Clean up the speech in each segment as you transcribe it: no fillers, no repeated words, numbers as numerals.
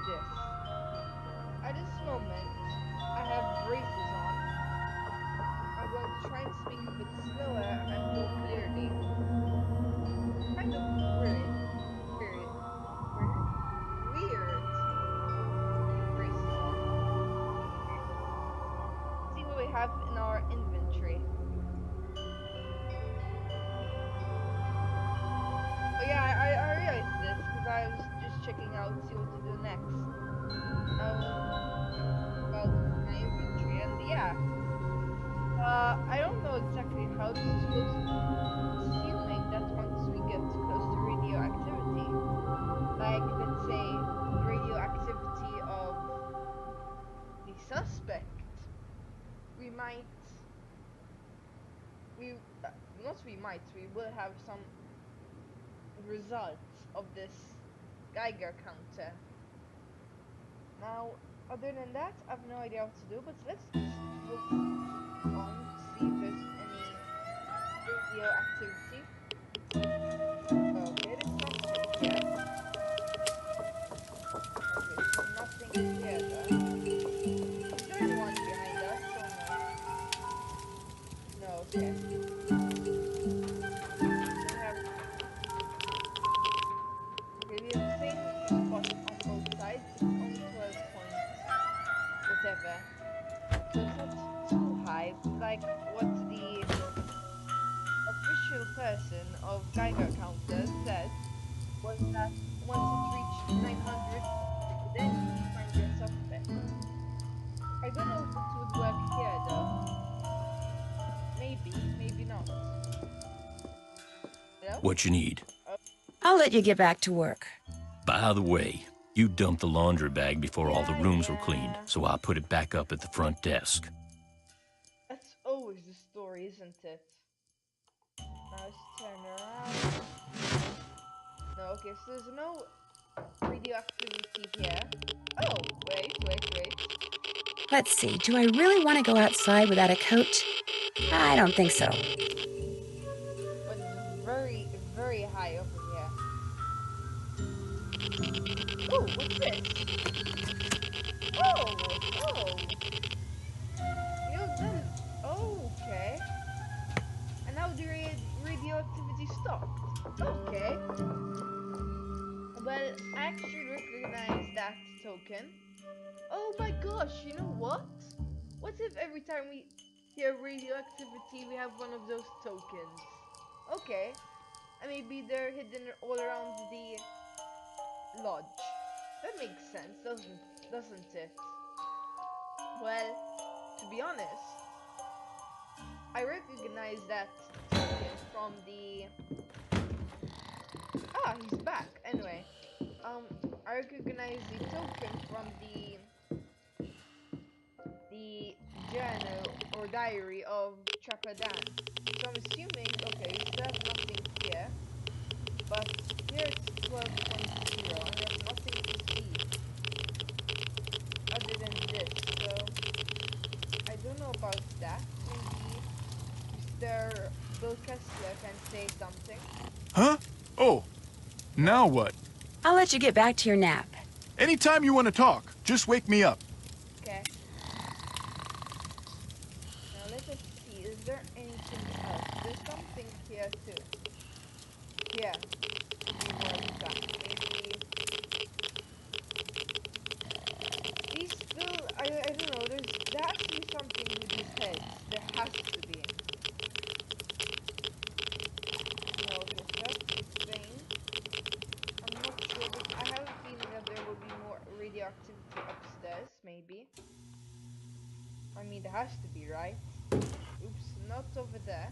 this. At this moment, I have braces on. I'm going to try and speak a bit slower and more clearly. Kind of weird. Weird. Weird. Braces on. See what we have in our inventory. Oh yeah, I realized this because I was just checking out, see what to do next. About my inventory, and yeah, I don't know exactly how this is supposed to be. Assuming that once we get close to radioactivity, like let's say radioactivity of the suspect, we might, we, not we might, we will have some results of this Geiger counter. Now, other than that, I have no idea what to do, but let's just look on to see if there's any radioactivity. Okay, there's something here. Okay, so nothing here then. Is there anyone behind us or no? No, okay. We have, okay, we have the same spot on both sides. It's only 12 points, whatever. So it's not too high, like what the official person of Geiger counter said was that once it reached 900, then you find your suspect. I don't know if this would work here though. Maybe, maybe not. Hello? What you need? Oh, I'll let you get back to work. By the way, you dumped the laundry bag before all the yeah, rooms were cleaned, yeah. so I put it back up at the front desk. That's always the story, isn't it? Now let's turn around. No, okay, so there's no radioactivity here. Oh, wait. Let's see, do I really want to go outside without a coat? I don't think so. But it's very, very high over here. Oh, what's this? Oh. You know, that is... Oh, okay. And now the radioactivity stopped. Okay. Well, I actually recognize that token. Oh my gosh, you know what? What if every time we hear radioactivity, we have one of those tokens? Okay. And maybe they're hidden all around the lodge. That makes sense, doesn't it? Well, to be honest, I recognize that token from the... Ah, he's back. Anyway, I recognize the token from the journal or diary of Trapper Dan. So I'm assuming, okay, we still have nothing here, but here it's 12.0 and we have nothing to see other than this. So I don't know about that. Maybe Mr. Bill Kessler can say something. Huh? Oh, What? now what? I'll let you get back to your nap. Anytime you want to talk, just wake me up. Okay. Now let us see, is there anything else? There's something here too. Yeah. Be more exact. Maybe these still I don't know, there has to be something with these heads. There has to be. No, okay, so that's the thing. I'm not sure, but I have a feeling that there will be more radioactivity upstairs, maybe. I mean, there has to be, right? Oops, not over there.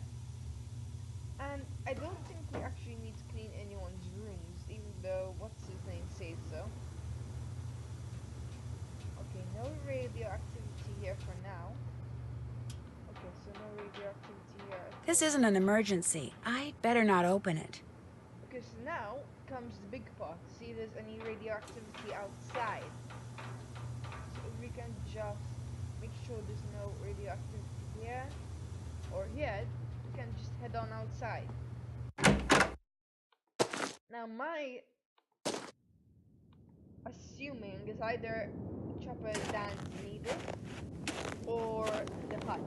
And I don't think we actually need to clean anyone's rooms, even though what's his name says so. Okay, no radioactivity here for now. Okay, so no radioactivity here at This all. isn't an emergency. I'd better not open it. Okay, so now comes the big part. See if there's any radioactivity outside. So if we can just make sure there's no radioactivity here or here, we can just head on outside. Now my assuming is either Chopper Dan's needle or the hut.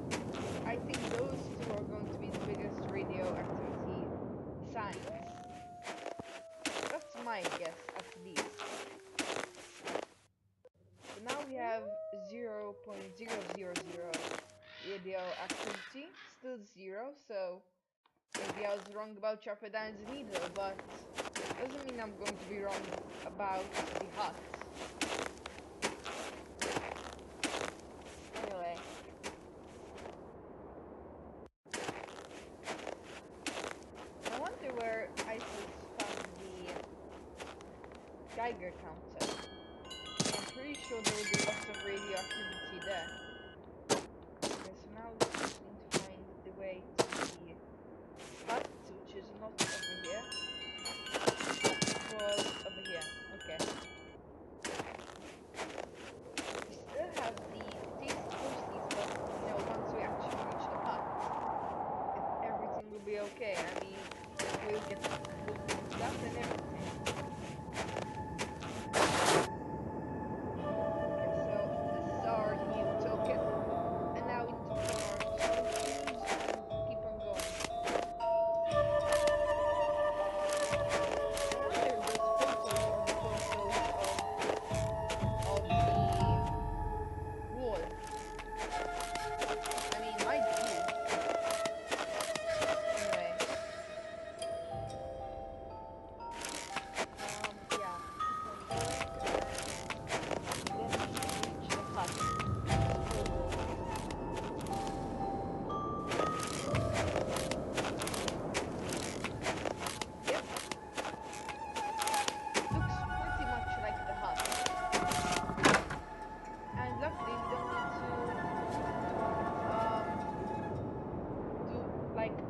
I think those two are going to be the biggest radioactivity signs. That's my guess, at least. So now we have 0.000 radioactivity, still 0, so maybe I was wrong about Chopper Dan's needle, but doesn't mean I'm going to be wrong about the hut. Anyway. I wonder where Isis found the Geiger counter. I'm pretty sure there will be lots of radioactivity there. Okay, so now we just need to find the way to the hut, which is not over here. It was over here. Okay. We still have the taste posties, but you know, once we actually reach the hut, everything will be okay. I mean, we'll get stuff and everything.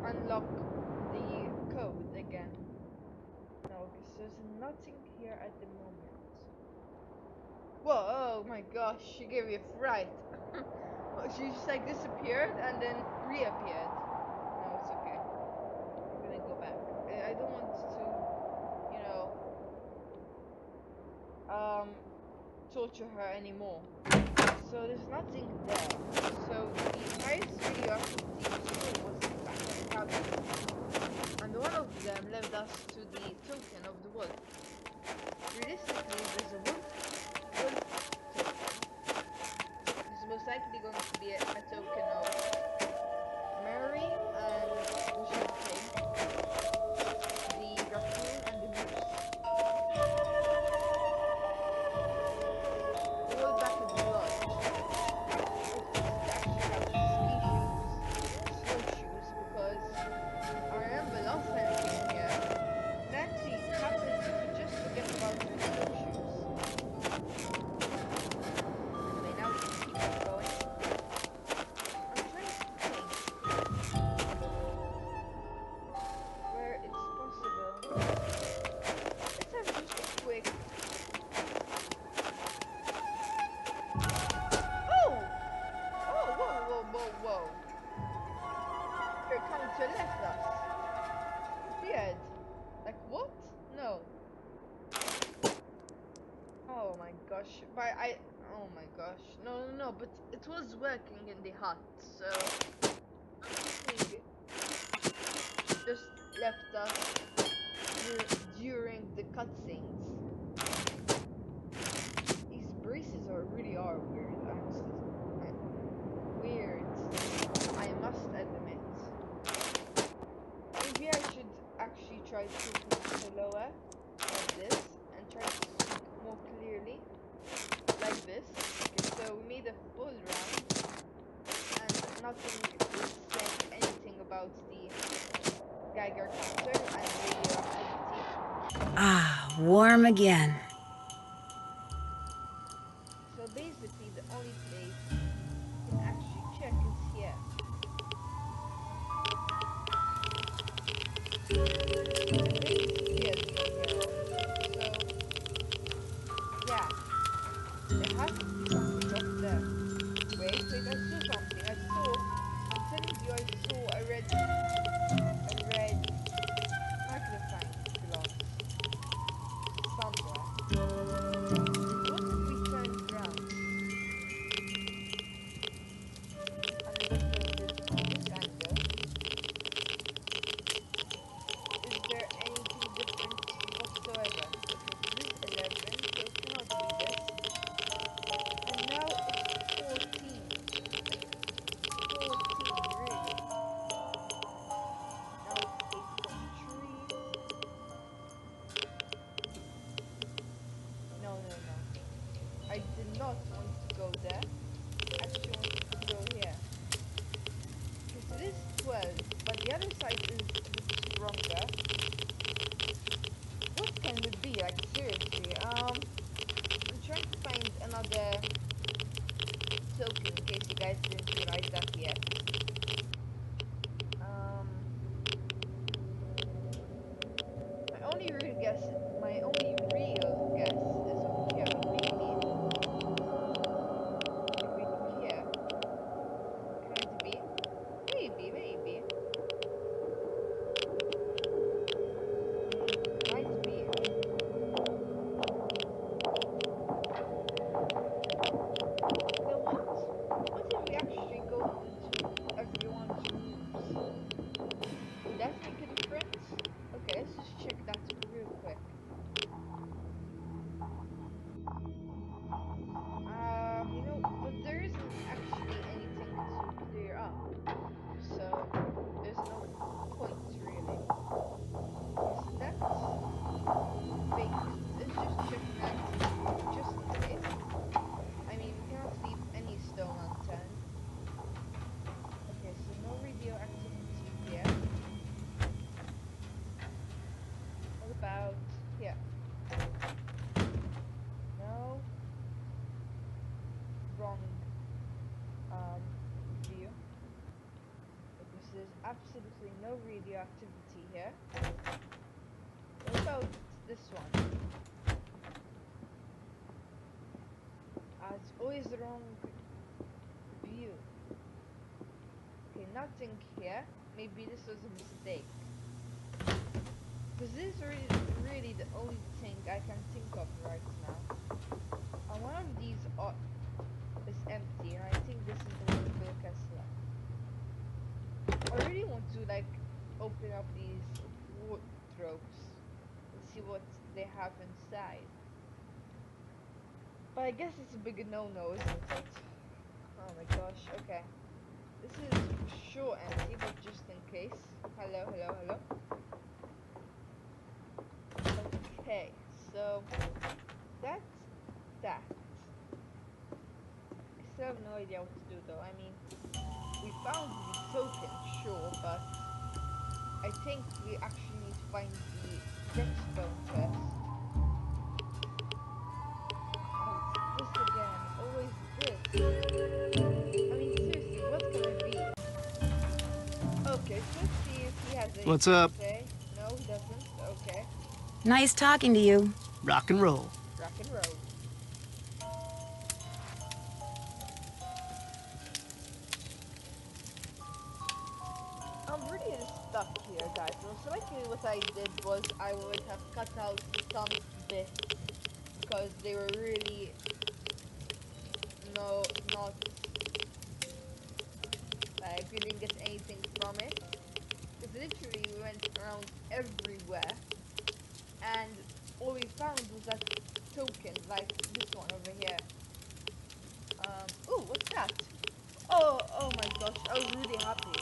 Unlock the code again. No, because there's nothing here at the moment. Whoa, oh my gosh, she gave me a fright. She just like disappeared and then reappeared. No, it's okay. I'm gonna go back. I don't want to, torture her anymore. So there's nothing there. So the highest radioactivity was back in the cabin. And one of them led us to the token of the wolf. Realistically, there's a wolf token. This is most likely going to be a token of Mary and the champagne, the raccoon and the moose. The wolf back at the lodge. Snowshoes, because I remember last time I came here, Nancy happened to just forget about the snowshoes. Anyway, now we can keep on going. I'm trying to think where it's possible. Let's have just a quick. Oh! Oh, whoa. Her counter left us. Weird. Like what? No. Oh my gosh. Oh my gosh. No, but it was working in the hut, so I'm thinking she just left us during the cutscenes. These braces really are weird, honestly. Weird. I must admit. Maybe I should actually try speaking slower, like this, and try to speak more clearly, like this. Okay, so we made a full round, and nothing is saying anything about the Geiger counter and radioactivity. Ah, warm again. So basically, the only place we can actually check is here. Yeah, there has to be something up there. Wait, I saw something. I'm telling you, I saw a red magnifying glass somewhere. not want to go there. I actually want to go here. Okay, so this is 12, but the other side is a bit stronger. What can it be? Like, seriously. I'm trying to find another token in case you guys didn't realize that yet. My only real guess is over here, but maybe if we look here, can it be? Maybe. Might be. You know what? What if we actually go into everyone's rooms? Would that make a difference? Okay, let's just check that real quick. You know, but there isn't actually anything to clear up, so there's no point really. Okay, so that's vacant. Let's just check that just in case. I mean, we cannot leave any stone unturned. Okay, so no radioactivity here. What about here? No. Wrong view. Because there's absolutely no radioactivity here. What about this one? It's always the wrong view. Okay, nothing here. Maybe this was a mistake. Because this is really the only thing I can think of right now. And one of these is empty, and I think this is the one Bill Kessler. I really want to like open up these wardrobes and see what they have inside. But I guess it's a big no-no, isn't it? Oh my gosh, okay. This is for sure empty, but just in case. Hello. Okay, so that's that. I still have no idea what to do though. I mean, we found the token, sure, but I think we actually need to find the next stone first. This again, always this. I mean, seriously, what can it be? Okay, so let's see if he has anything What's up? to say. No, he doesn't. Okay, Nice talking to you. Rock and roll. rock and roll. I'm really stuck here, guys. Most likely what I did was I would have cut out some bits because they were really not like we didn't get anything from it. Because literally we went around everywhere and all we found was that token, like this one over here. Oh, what's that? Oh my gosh, I was really happy.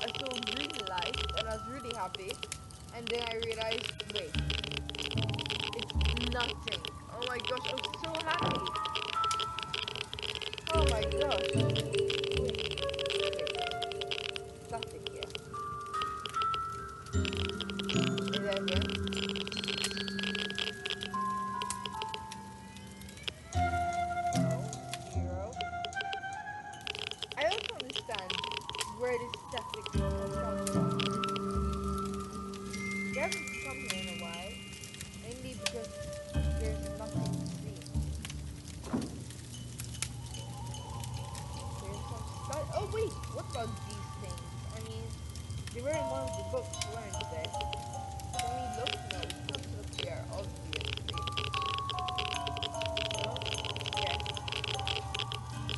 I saw green light and I was really happy. And then I realized, wait, it's nothing. Oh my gosh, I was so happy. Oh my gosh. Wait. Nothing here. 11. No. 0. I don't understand where this static comes from. They haven't come here in a while. Mainly because there's nothing to see. There's some stuff. Oh wait, what about these things? I mean, they were in one of the books, weren't they? Can we look? No, we can't look here, obviously. No? Yes.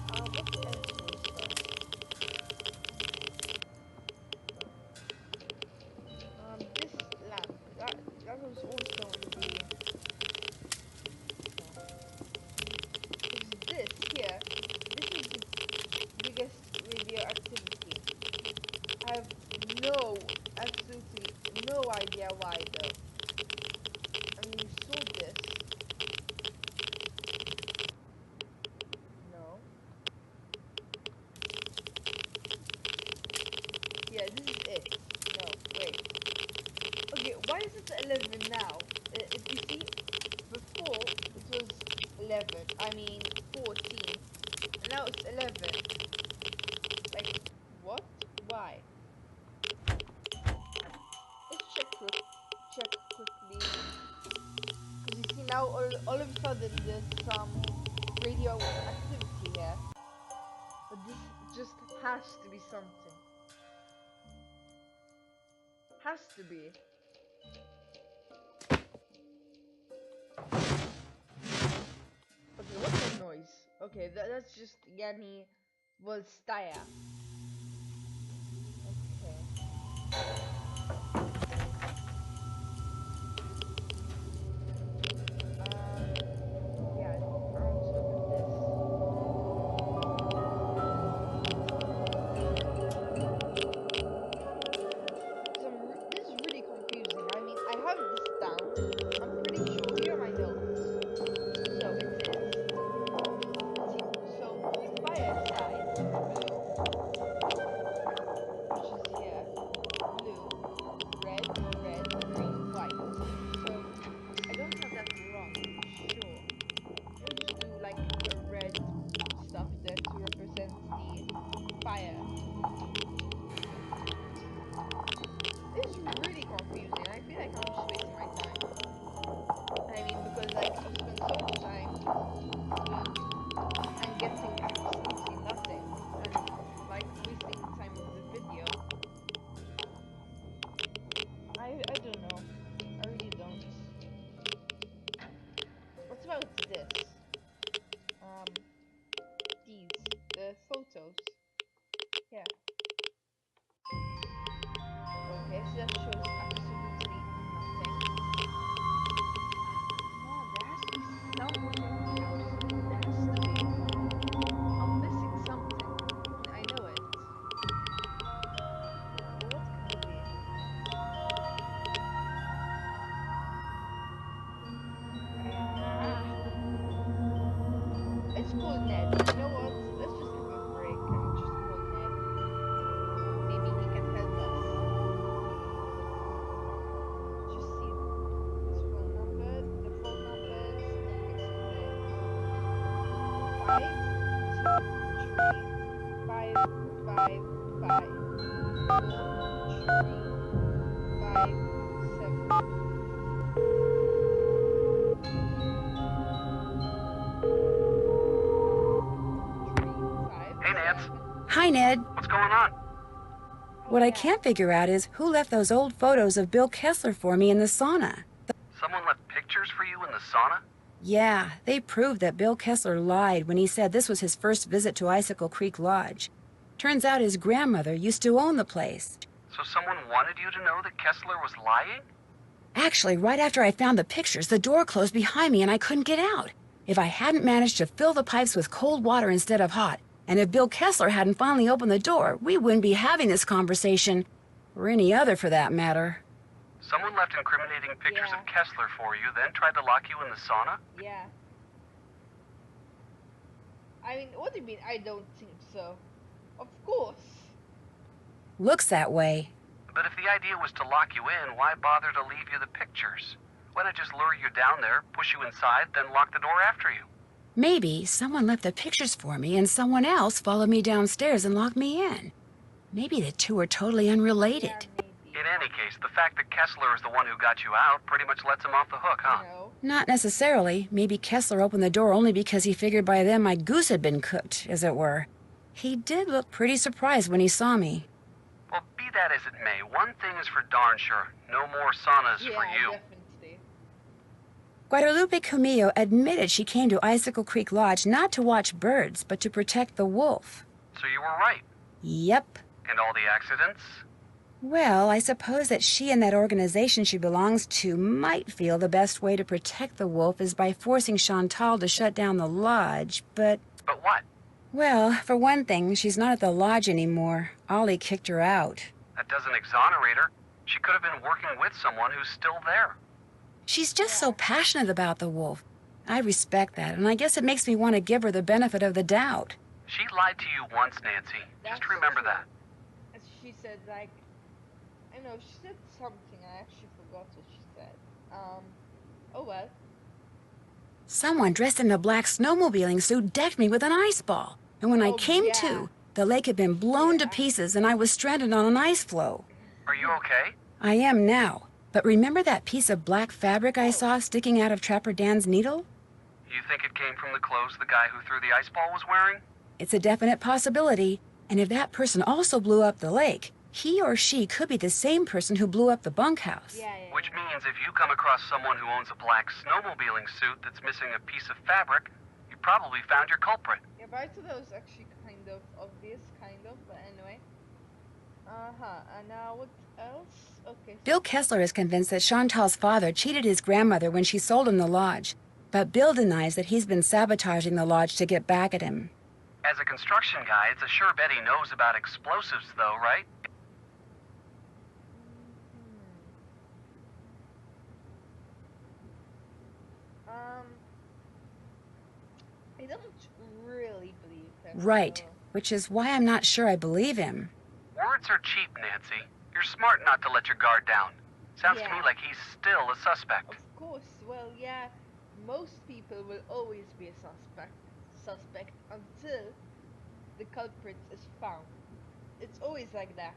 What else was there? This lamp. That was also in the... This here, this is the biggest radioactivity. I have absolutely no I mean 14. And now it's 11. Like, what? Why? Let's check quickly. Because you see now all of a sudden there's some radioactivity here. But this just has to be something. Has to be. Okay, what's that noise? Okay, that's just Yanni Volstaya. Okay. Yeah, I want to look at this. This is really confusing. I mean, I have this down. I'm pretty sure. Here are my notes. So it is. Let's see. So the fire side, blue, which is here, blue, red, red, green, white. So I don't have that wrong. I'm sure. Let me just do like the red stuff there to represent the fire. This is really confusing. I feel like I'm just wasting my time. I mean, because like I've spent so much time and getting absolutely nothing, and like wasting the time of the video. I don't know. I really don't. What about this? These the photos. Yeah. Okay, so that shows absolutely nothing. Come on, there has to be something. Absolutely, there has to be. I'm missing something. I know it. But what can it be? Ah, let's call Ned. You know what? Let's just have a break and just call Ned. Maybe he can help us. Just see his phone number. The phone numbers. Okay, so it's 523 Hey, Nance. Hi, Ned. What's going on? What I can't figure out is who left those old photos of Bill Kessler for me in the sauna. Someone left pictures for you in the sauna? Yeah, they proved that Bill Kessler lied when he said this was his first visit to Icicle Creek Lodge. Turns out his grandmother used to own the place. So someone wanted you to know that Kessler was lying? Actually, right after I found the pictures, the door closed behind me and I couldn't get out. If I hadn't managed to fill the pipes with cold water instead of hot, and if Bill Kessler hadn't finally opened the door, we wouldn't be having this conversation, or any other for that matter. Someone left incriminating pictures of Kessler for you, then tried to lock you in the sauna? Yeah. I mean, what do you mean? I don't think so. Of course. Looks that way. But if the idea was to lock you in, why bother to leave you the pictures? Why not just lure you down there, push you inside, then lock the door after you? Maybe someone left the pictures for me and someone else followed me downstairs and locked me in. Maybe the two are totally unrelated. Yeah, maybe. In any case, the fact that Kessler is the one who got you out pretty much lets him off the hook, huh? No. Not necessarily. Maybe Kessler opened the door only because he figured by then my goose had been cooked, as it were. He did look pretty surprised when he saw me. Well, be that as it may, one thing is for darn sure. No more saunas for you. Definitely. Guadalupe Camillo admitted she came to Icicle Creek Lodge not to watch birds, but to protect the wolf. So you were right. Yep. And all the accidents? Well, I suppose that she and that organization she belongs to might feel the best way to protect the wolf is by forcing Chantal to shut down the lodge, but... But what? Well, for one thing, she's not at the lodge anymore. Ollie kicked her out. That doesn't exonerate her. She could have been working with someone who's still there. She's just so passionate about the wolf. I respect that, and I guess it makes me want to give her the benefit of the doubt. She lied to you once, Nancy. Just remember that. As she said, like, I know, she said something, I actually forgot what she said. Oh well. Someone dressed in a black snowmobiling suit decked me with an ice ball. And when I Oh, came yeah. to, the lake had been blown to pieces and I was stranded on an ice floe. Are you okay? I am now. But remember that piece of black fabric I saw sticking out of Trapper Dan's needle? You think it came from the clothes the guy who threw the ice ball was wearing? It's a definite possibility. And if that person also blew up the lake, he or she could be the same person who blew up the bunkhouse. Yeah. Which means if you come across someone who owns a black snowmobiling suit that's missing a piece of fabric, you probably found your culprit. Yeah, but I thought that was actually kind of obvious, but anyway. And now what else? Okay. Bill Kessler is convinced that Chantal's father cheated his grandmother when she sold him the lodge. But Bill denies that he's been sabotaging the lodge to get back at him. As a construction guy, it's a sure bet he knows about explosives, though, right? I don't really believe that. Right, which is why I'm not sure I believe him. Words are cheap, Nancy. You're smart not to let your guard down. Sounds to me Yeah. like he's still a suspect. Of course, well, yeah, most people will always be a suspect until the culprit is found. It's always like that.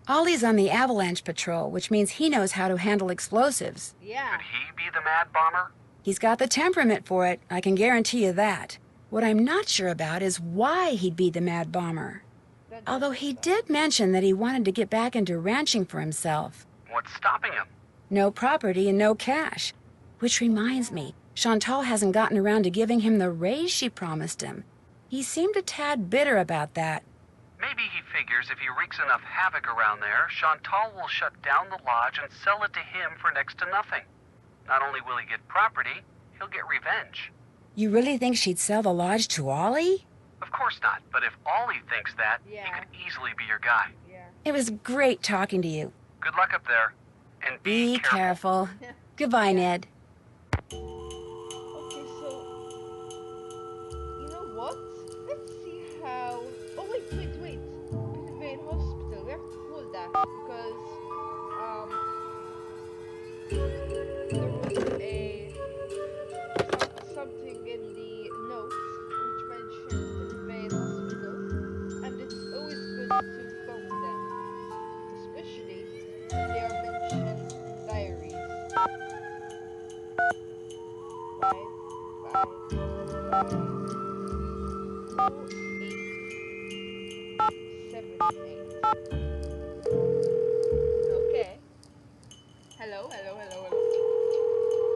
Ollie's on the avalanche patrol, which means he knows how to handle explosives. Yeah. Could he be the mad bomber? He's got the temperament for it, I can guarantee you that. What I'm not sure about is why he'd be the mad bomber. That Although doesn't he sound- did mention that he wanted to get back into ranching for himself. What's stopping him? No property and no cash. Which reminds me, Chantal hasn't gotten around to giving him the raise she promised him. He seemed a tad bitter about that. Maybe he figures if he wreaks enough havoc around there, Chantal will shut down the lodge and sell it to him for next to nothing. Not only will he get property, he'll get revenge. You really think she'd sell the lodge to Ollie? Of course not, but if Ollie thinks that, Yeah. he could easily be your guy. Yeah. It was great talking to you. Good luck up there. And Be careful. Goodbye, Ned. Okay, so you know what? Let's see how. Oh wait. Main hospital. We have to call that because there was something in the notes which mentions the main hospital, and it's always good to phone them, especially when they are mentioning diaries. 55878. Okay. Hello.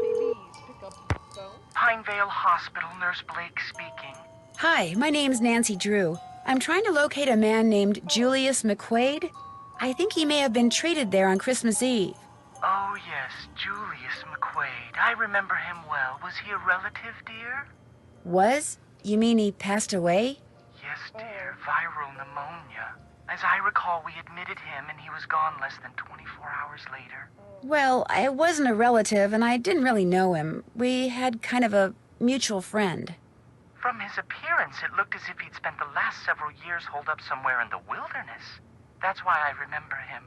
Please pick up the phone. Pinevale Hospital, Nurse Blake speaking. Hi, my name's Nancy Drew. I'm trying to locate a man named Julius McQuaid. I think he may have been treated there on Christmas Eve. Oh, yes, Julius McQuaid. I remember him well. Was he a relative, dear? Was? You mean he passed away? Yes, dear. Viral pneumonia. As I recall, we admitted him and he was gone less than 24 hours later. Well, I wasn't a relative and I didn't really know him. We had kind of a mutual friend. From his appearance, it looked as if he'd spent the last several years holed up somewhere in the wilderness. That's why I remember him.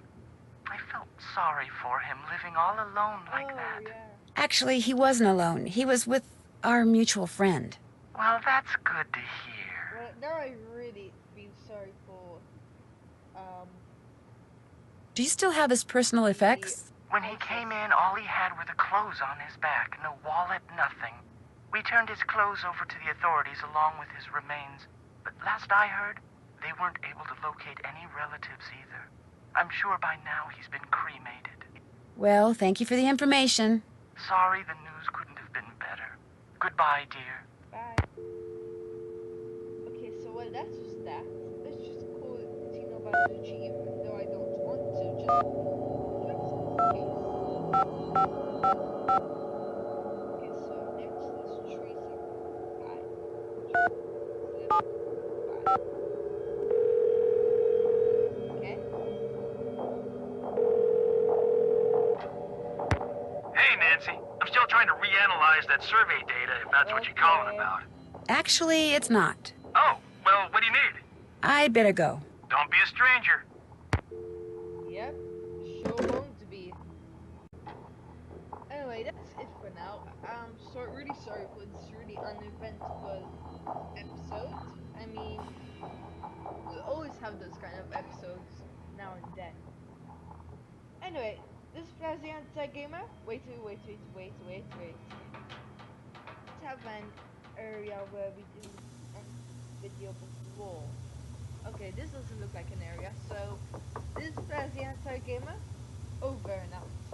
I felt sorry for him, living all alone like that. Yeah. Actually, he wasn't alone. He was with our mutual friend. Well, that's good to hear. Well, now I really feel sorry for. Do you still have his personal effects? When he came in, all he had were the clothes on his back. No wallet, nothing. We turned his clothes over to the authorities along with his remains. But last I heard, they weren't able to locate any relatives either. I'm sure by now he's been cremated. Well, thank you for the information. Sorry the news couldn't have been better. Goodbye, dear. Bye. Okay, so well, that's just that. Let's just call Tino Balducci, even though I don't want to. Just in case. Okay, so next is Tracy. 5. Okay. Hey, Nancy. I'm still trying to reanalyze that survey data, if that's what you're calling about. Actually, it's not. Oh, well, what do you need? I'd better go. Don't be a stranger. Yep, sure won't be. Anyway, that's it for now. now. I'm really sorry for this really uneventful episode. I mean, we always have those kind of episodes now and then. Anyway, this is Flaz the Anti-Gamer. Wait. Let's have an area where we didn't end the video before. Okay, this doesn't look like an area, so this is Flaz the Anti-Gamer. Over and out.